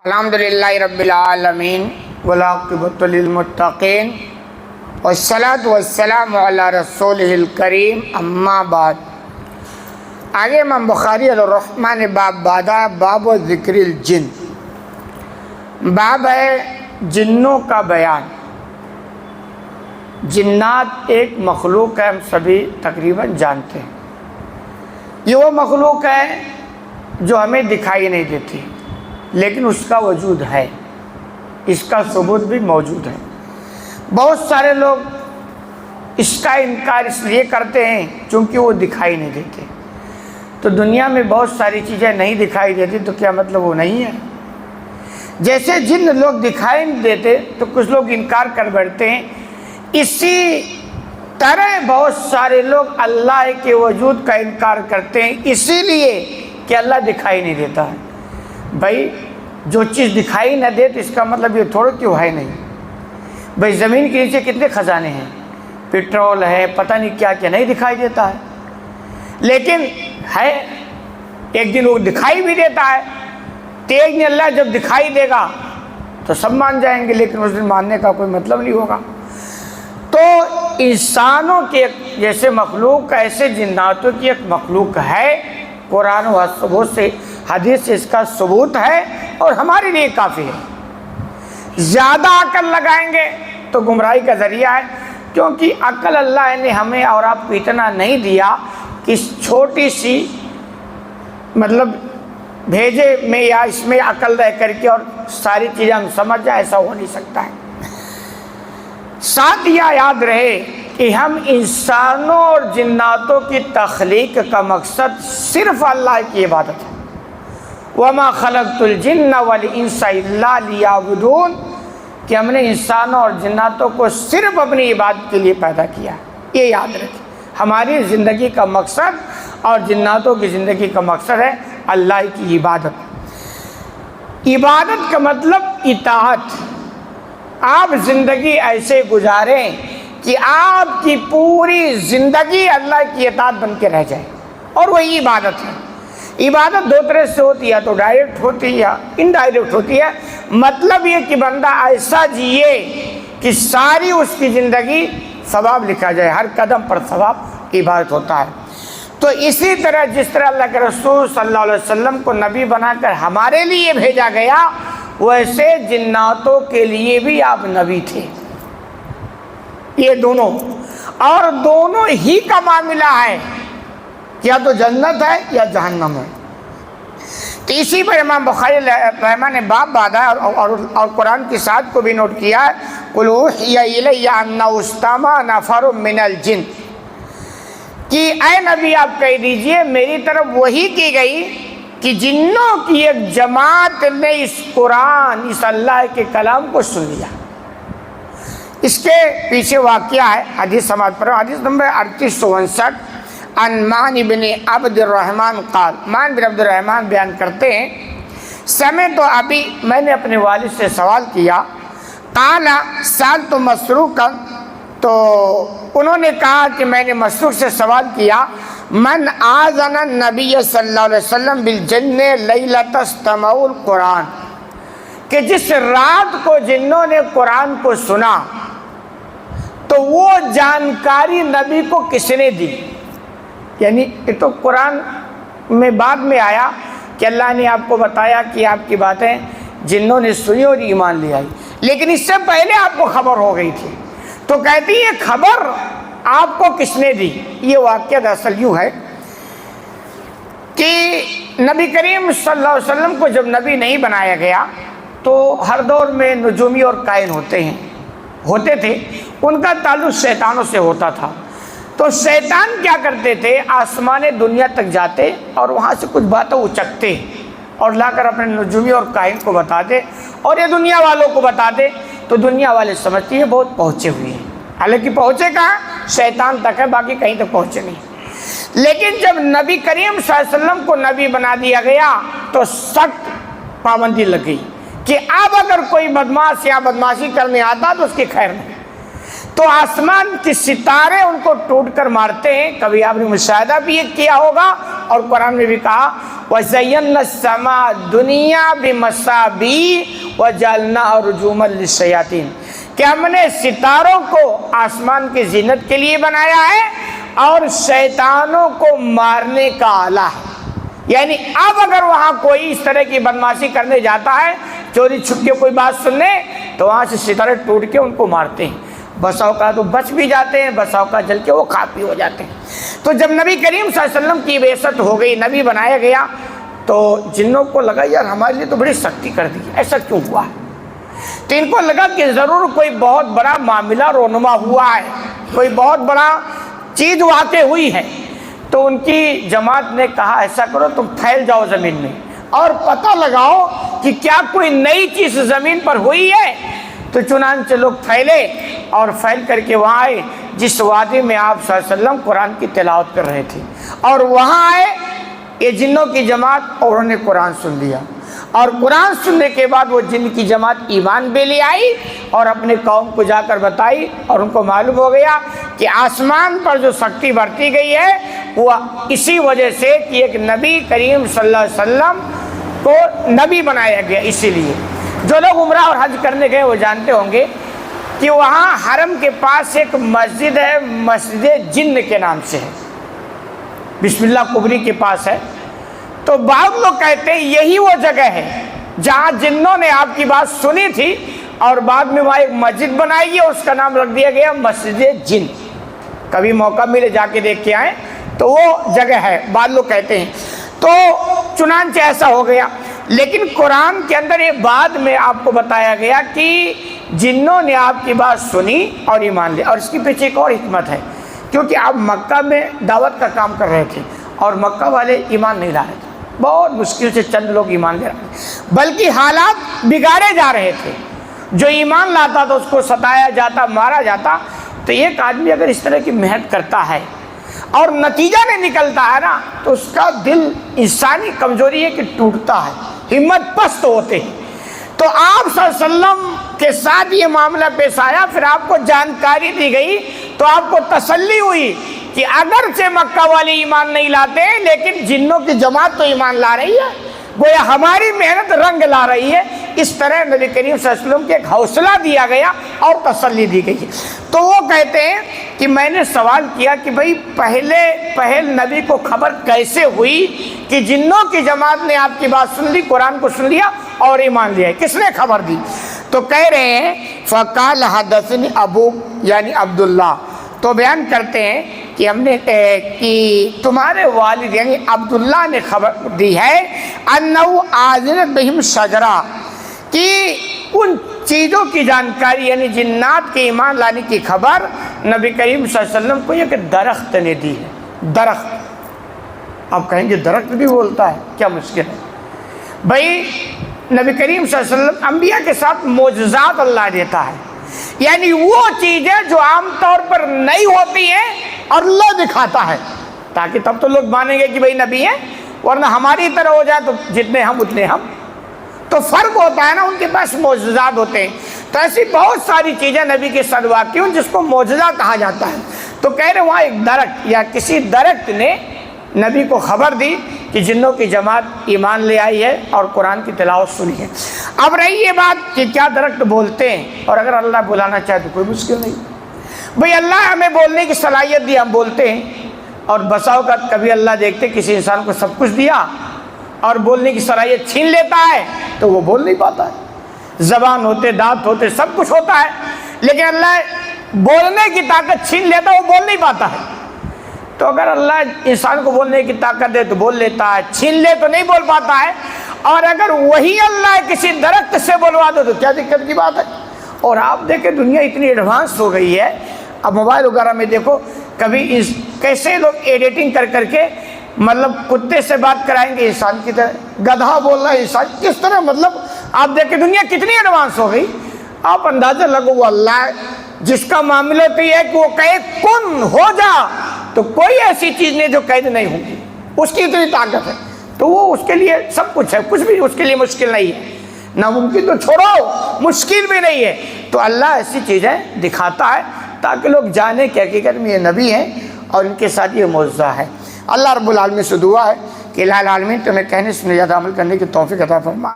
الحمدللہ رب العالمین والعاقبۃ للمتقین والصلاۃ والسلام علی رسولہ الکریم اما بعد۔ آگے امام بخاری الرحمن باب بادا باب و ذکر الجن، باب ہے جنوں کا بیان۔ جنات ایک مخلوق ہے، ہم سبھی تقریباً جانتے ہیں۔ یہ وہ مخلوق ہے جو ہمیں دکھائی نہیں دیتی، لیکن اس کا وجود ہے، اس کا ثبوت بھی موجود ہے۔ بہت سارے لوگ اس کا انکار اس لیے کرتے ہیں چونکہ وہ دکھائی نہیں دیتے۔ تو دنیا میں بہت ساری چیزیں نہیں دکھائی دیتی تو کیا مطلب وہ نہیں ہے؟ جیسے جن لوگ دکھائی نہیں دیتے تو کچھ لوگ انکار کر بیٹھتے ہیں، اسی طرح بہت سارے لوگ اللہ کے وجود کا انکار کرتے ہیں اسی لیے کہ اللہ دکھائی نہیں دیتا ہے۔ بھائی جو چیز دکھائی نہ دے تو اس کا مطلب یہ تھوڑا کیوں ہے نہیں۔ بھائی زمین کے نیچے کتنے خزانے ہیں، پٹرول ہے، پتہ نہیں کیا کیا نہیں دکھائی دیتا ہے، لیکن ہے ایک دن وہ دکھائی بھی دیتا ہے۔ تو ایک دن اللہ جب دکھائی دے گا تو سب مان جائیں گے، لیکن اس دن ماننے کا کوئی مطلب نہیں ہوگا۔ تو انسانوں کے جیسے مخلوق ایسے جناتوں کی ایک مخلوق ہے، قرآن و ثبوت سے حدیث سے اس کا ثبوت ہے اور ہمارے لیے کافی ہے۔ زیادہ عقل لگائیں گے تو گمراہی کا ذریعہ ہے، کیونکہ عقل اللہ نے ہمیں اور آپ کو اتنا نہیں دیا کہ اس چھوٹی سی مطلب بھیجے میں یا اس میں عقل رہ کر کے اور ساری چیزیں ہم سمجھ جائیں، ایسا ہو نہیں سکتا ہے۔ ساتھ یہ یاد رہے کہ ہم انسانوں اور جناتوں کی تخلیق کا مقصد صرف اللہ کی عبادت ہے۔ وَمَا خَلَقْتُ الْجِنَّ وَالْإِنسَ إِلَّا لِيَعْبُدُونَ، کہ ہم نے انسانوں اور جناتوں کو صرف اپنی عبادت کے لیے پیدا کیا ہے۔ یہ یاد رکھیں، ہماری زندگی کا مقصد اور جناتوں کی زندگی کا مقصد ہے اللہ کی عبادت۔ عبادت کا مطلب اطاعت۔ آپ زندگی ایسے گزاریں کہ آپ کی پوری زندگی اللہ کی اطاعت بن کے رہ جائے، اور وہی عبادت ہے۔ عبادت دو طرح سے ہوتی ہے، تو ڈائریکٹ ہوتی ہے یا انڈائریکٹ ہوتی ہے۔ مطلب یہ کہ بندہ ایسا جیے کہ ساری اس کی زندگی ثواب لکھا جائے، ہر قدم پر ثواب عبادت ہوتا ہے۔ تو اسی طرح جس طرح اللہ کے رسول صلی اللہ علیہ وسلم کو نبی بنا کر ہمارے لیے بھیجا گیا، ویسے جناتوں کے لیے بھی آپ نبی تھے۔ یہ دونوں اور دونوں ہی کا معاملہ ہے، یا تو جنت ہے یا جہنم ہے۔ تو اسی پر امام بخاری رحمہ نے باب باندھا اور قرآن کی ساتھ کو بھی نوٹ کیا ہے، قُلْ أُوحِيَ إِلَيَّ أَنَّهُ اسْتَمَعَ نَفَرٌ مِّنَ الْجِنِّ، کہ اے نبی آپ کہہ دیجئے میری طرف وحی کی گئی کہ جنوں کی ایک جماعت نے اس قرآن، اس اللہ کے کلام کو سن لیا۔ اس کے پیچھے واقعہ ہے، حدیث سماعت پر حدیث نمبر 3859، عن معن بن عبد الرحمن قال، معن بن عبد الرحمن بیان کرتے ہیں، سمعت ابی، میں نے اپنے والد سے سوال کیا، قال سألت مسروقا، تو انہوں نے کہا کہ میں نے مسروق سے سوال کیا، من آذن النبی صلی اللہ علیہ وسلم بالجن لیلۃ استمع القرآن، کہ جس رات کو جنوں نے قرآن کو سنا تو وہ جانکاری نبی کو کس نے دی؟ یعنی یہ تو قرآن میں بعد میں آیا کہ اللہ نے آپ کو بتایا کہ آپ کی باتیں جنوں نے سنی اور ایمان لے آئی، لیکن اس سے پہلے آپ کو خبر ہو گئی تھی۔ تو کہتی ہے خبر آپ کو کس نے دی؟ یہ واقعہ دراصل یوں ہے کہ نبی کریم صلی اللہ علیہ وسلم کو جب نبی نہیں بنایا گیا تو ہر دور میں نجومی اور کائن ہوتے تھے، ان کا تعلق شیطانوں سے ہوتا تھا۔ تو شیطان کیا کرتے تھے، آسمان دنیا تک جاتے اور وہاں سے کچھ باتیں اچکتے اور لا کر اپنے نجومی اور کائن کو بتاتے، اور یہ دنیا والوں کو بتاتے، تو دنیا والے سمجھتے ہیں بہت پہنچے ہوئے ہیں، حالانکہ پہنچے کہاں، شیطان تک ہے، باقی کہیں تک پہنچے نہیں۔ لیکن جب نبی کریم صلی اللہ علیہ وسلم کو نبی بنا دیا گیا تو سخت پابندی لگ گئی کہ اب اگر کوئی بدماش یا بدماشی کرنے آتا تو اس کی خیر نہیں۔ تو آسمان کے ستارے ان کو ٹوٹ کر مارتے ہیں۔ کبھی آپ نے مشاہدہ بھی یہ کیا ہوگا اور قرآن میں بھی کہا وَزَيَّنَّا السَّمَاءَ الدُّنْيَا بِمَصَابِيحَ وَجَعَلْنَاهَا رُجُومًا لِلشَّيَاطِينِ کہ ہم نے ستاروں کو آسمان کی زینت کے لیے بنایا ہے اور شیطانوں کو مارنے کا آلہ ہے۔ یعنی اب اگر وہاں کوئی اس طرح کی بدمعاشی کرنے جاتا ہے، چوری چھپ کے کوئی بات سننے، تو وہاں سے ستارے ٹوٹ کے ان کو مارتے ہیں۔ بسا اوقات تو بچ بھی جاتے ہیں، بسا اوقات جل کے وہ خاکی ہو جاتے ہیں۔ تو جب نبی کریم صلی اللہ علیہ وسلم کی بعثت ہو گئی، نبی بنایا گیا، تو جنوں کو لگا یار ہمارے لیے تو بڑی سختی کر دی، ایسا کیوں ہوا؟ تو ان کو لگا کہ ضرور کوئی بہت بڑا معاملہ رونما ہوا ہے، کوئی بہت بڑا چیز واقع ہوئی ہے۔ تو ان کی جماعت نے کہا ایسا کرو تم پھیل جاؤ زمین میں اور پتہ لگاؤ کہ کیا کوئی نئی چیز زمین پر ہوئی ہے۔ تو چنانچہ لوگ پھیلے اور پھیل کر کے وہاں آئے جس وادی میں آپ صلی اللہ علیہ وسلم قرآن کی تلاوت کر رہے تھے، اور وہاں آئے یہ جنوں کی جماعت اور انہوں نے قرآن سن لیا، اور قرآن سننے کے بعد وہ جن کی جماعت ایمان بھی لے آئی اور اپنے قوم کو جا کر بتائی، اور ان کو معلوم ہو گیا کہ آسمان پر جو سختی برتی گئی ہے وہ اسی وجہ سے کہ ایک نبی کریم صلی اللہ علیہ وسلم کو نبی بنایا گیا۔ اسی لیے جو لوگ عمرہ اور حج کرنے گئے وہ جانتے ہوں گے کہ وہاں حرم کے پاس ایک مسجد ہے، مسجد جن کے نام سے ہے، بسم اللہ کبری کے پاس ہے۔ تو بعض لوگ کہتے ہیں یہی وہ جگہ ہے جہاں جنوں نے آپ کی بات سنی تھی اور بعد میں وہاں ایک مسجد بنائی گئی اور اس کا نام رکھ دیا گیا مسجد جن۔ کبھی موقع ملے جا کے دیکھ کے آئیں تو وہ جگہ ہے، بعض لوگ کہتے ہیں۔ تو چنانچہ ایسا ہو گیا، لیکن قرآن کے اندر یہ بعد میں آپ کو بتایا گیا کہ جنوں نے آپ کی بات سنی اور ایمان لیا، اور اس کے پیچھے ایک اور حکمت ہے، کیونکہ آپ مکہ میں دعوت کا کام کر رہے تھے اور مکہ والے ایمان نہیں لا رہے تھے، بہت مشکل سے چند لوگ ایمان لے رہے تھے، بلکہ حالات بگاڑے جا رہے تھے۔ جو ایمان لاتا تو اس کو ستایا جاتا، مارا جاتا۔ تو ایک آدمی اگر اس طرح کی محنت کرتا ہے اور نتیجہ نہیں نکلتا ہے نا، تو اس کا دل، انسانی کمزوری ہے کہ ٹوٹتا ہے، ہمت پست ہوتے ہیں۔ تو آپ صلی اللہ علیہ وسلم کے ساتھ یہ معاملہ پیش آیا، پھر آپ کو جانکاری دی گئی تو آپ کو تسلی ہوئی کہ اگرچہ مکہ والے ایمان نہیں لاتے لیکن جنوں کی جماعت تو ایمان لا رہی ہے، گویا ہماری محنت رنگ لا رہی ہے۔ اس طرح نبی کریم صلی اللہ علیہ وسلم کو ایک حوصلہ دیا گیا اور تسلی دی گئی۔ تو وہ کہتے ہیں کہ میں نے سوال کیا کہ بھئی پہل نبی کو خبر کیسے ہوئی کہ جنوں کی جماعت نے آپ کی بات سن لی، قرآن کو سن لیا اور ایمان لیا، کس نے خبر دی؟ تو کہہ رہے ہیں فقال حدثنی ابو یعنی عبداللہ، تو بیان کرتے ہیں کہ ہم نے کہ تمہارے والد یعنی عبداللہ نے خبر دی ہے انہو آذنت بہم شجرہ، کہ ان چیزوں کی جانکاری یعنی جنات کے ایمان لانے کی خبر نبی کریم صلی اللہ علیہ وسلم کو یہ کہ درخت نے دی ہے۔ درخت، آپ کہیں گے درخت بھی بولتا ہے، کیا مشکل ہے؟ بھائی نبی کریم صلی اللہ علیہ وسلم انبیاء کے ساتھ معجزات اللہ دیتا ہے، یعنی وہ چیزیں جو عام طور پر نہیں ہوتی ہیں اور اللہ دکھاتا ہے، تاکہ تب تو لوگ مانیں گے کہ بھئی نبی ہیں، ورنہ ہماری طرح ہو جائے تو جتنے ہم اتنے ہم، تو فرق ہوتا ہے نا، ان کے پاس معجزات ہوتے ہیں۔ تو ایسی بہت ساری چیزیں نبی کے ساتھ واقع ہوں جس کو معجزہ کہا جاتا ہے۔ تو کہہ رہے وہاں ایک درخت یا کسی درخت نے نبی کو خبر دی کہ جنوں کی جماعت ایمان لے آئی ہے اور قرآن کی تلاوت سنی ہے۔ اب رہی یہ بات کہ کیا درخت بولتے ہیں، اور اگر اللہ بلانا چاہے تو کوئی مشکل نہیں۔ بھئی اللہ ہمیں بولنے کی صلاحیت دی، ہم بولتے ہیں، اور بسا اوقات کبھی اللہ دیکھتے کسی انسان کو سب کچھ دیا اور بولنے کی صلاحیت چھین لیتا ہے تو وہ بول نہیں پاتا ہے، زبان ہوتے، دانت ہوتے، سب کچھ ہوتا ہے، لیکن اللہ بولنے کی طاقت چھین لیتا ہے، وہ بول نہیں پاتا ہے۔ تو اگر اللہ انسان کو بولنے کی طاقت دے تو بول لیتا ہے، چھین لے تو نہیں بول پاتا ہے، اور اگر وہی اللہ کسی درخت سے بولوا دو تو کیا دقت کی بات ہے؟ اور آپ دیکھیں دنیا اتنی ایڈوانس ہو گئی ہے، اب موبائل وغیرہ میں دیکھو، کبھی کیسے لوگ ایڈیٹنگ کر کے مطلب کتے سے بات کرائیں گے انسان کی طرح، گدھا بول رہا ہے انسان کس طرح، مطلب آپ دیکھیں دنیا کتنی ایڈوانس ہو گئی۔ آپ اندازہ لگو وہ اللہ جس کا معاملہ تو یہ ہے کہ وہ کہے کن ہو جا، تو کوئی ایسی چیز نہیں جو قید نہیں ہوگی، اس کی اتنی طاقت ہے، تو وہ اس کے لیے سب کچھ ہے، کچھ بھی اس کے لیے مشکل نہیں ہے، ناممکن تو چھوڑو، مشکل بھی نہیں ہے۔ تو اللہ ایسی چیزیں دکھاتا ہے تاکہ لوگ جانیں کہ حقیقت میں یہ نبی ہیں اور ان کے ساتھ یہ معجزہ ہے۔ اللہ رب العالمین سے دعا ہے کہ الہ العالمین تمہیں کہنے سے زیادہ عمل کرنے کی توفیق عطا فرما۔